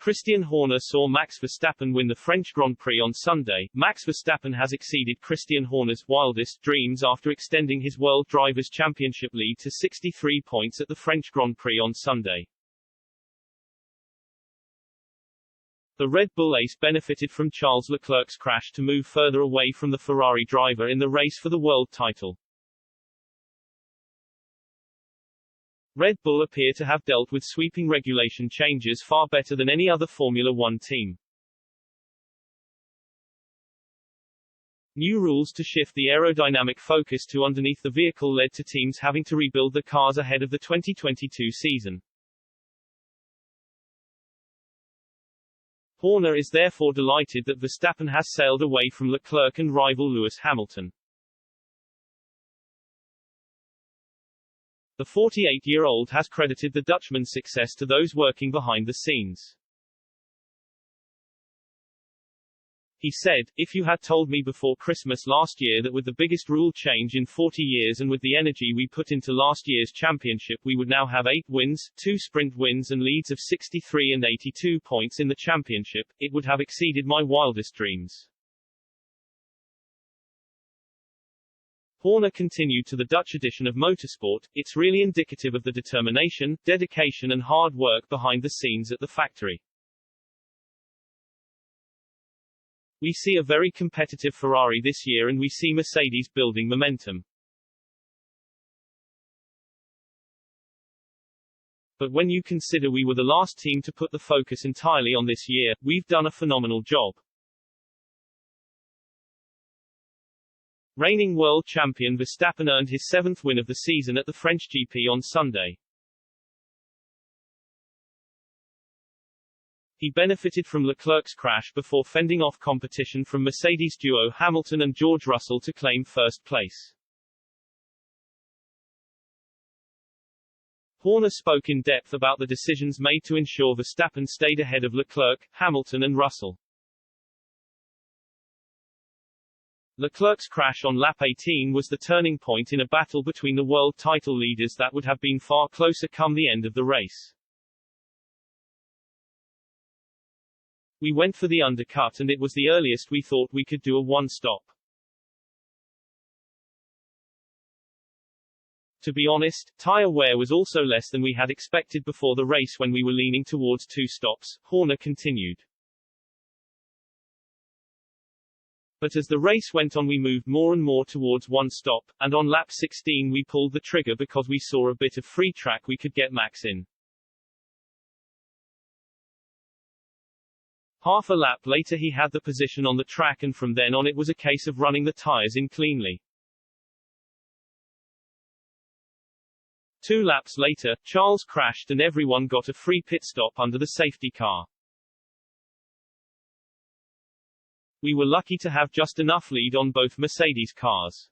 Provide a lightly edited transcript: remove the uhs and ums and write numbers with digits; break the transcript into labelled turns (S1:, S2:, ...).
S1: Christian Horner saw Max Verstappen win the French Grand Prix on Sunday. Max Verstappen has exceeded Christian Horner's wildest dreams after extending his World Drivers' Championship lead to 63 points at the French Grand Prix on Sunday. The Red Bull ace benefited from Charles Leclerc's crash to move further away from the Ferrari driver in the race for the world title. Red Bull appear to have dealt with sweeping regulation changes far better than any other Formula One team. New rules to shift the aerodynamic focus to underneath the vehicle led to teams having to rebuild the cars ahead of the 2022 season. Horner is therefore delighted that Verstappen has sailed away from Leclerc and rival Lewis Hamilton. The 48-year-old has credited the Dutchman's success to those working behind the scenes. He said, "If you had told me before Christmas last year that with the biggest rule change in 40 years and with the energy we put into last year's championship we would now have 8 wins, 2 sprint wins and leads of 63 and 82 points in the championship, it would have exceeded my wildest dreams." Horner continued to the Dutch edition of motorsport, "It's really indicative of the determination, dedication and hard work behind the scenes at the factory. We see a very competitive Ferrari this year and we see Mercedes building momentum. But when you consider we were the last team to put the focus entirely on this year, we've done a phenomenal job." Reigning world champion Verstappen earned his 7th win of the season at the French GP on Sunday. He benefited from Leclerc's crash before fending off competition from Mercedes duo Hamilton and George Russell to claim first place. Horner spoke in depth about the decisions made to ensure Verstappen stayed ahead of Leclerc, Hamilton and Russell. Leclerc's crash on lap 18 was the turning point in a battle between the world title leaders that would have been far closer come the end of the race. "We went for the undercut and it was the earliest we thought we could do a one-stop. To be honest, tire wear was also less than we had expected before the race when we were leaning towards 2 stops, Horner continued. But as the race went on we moved more and more towards one stop, and on lap 16 we pulled the trigger because we saw a bit of free track we could get Max in. Half a lap later he had the position on the track and from then on it was a case of running the tires in cleanly. 2 laps later, Charles crashed and everyone got a free pit stop under the safety car. We were lucky to have just enough lead on both Mercedes cars.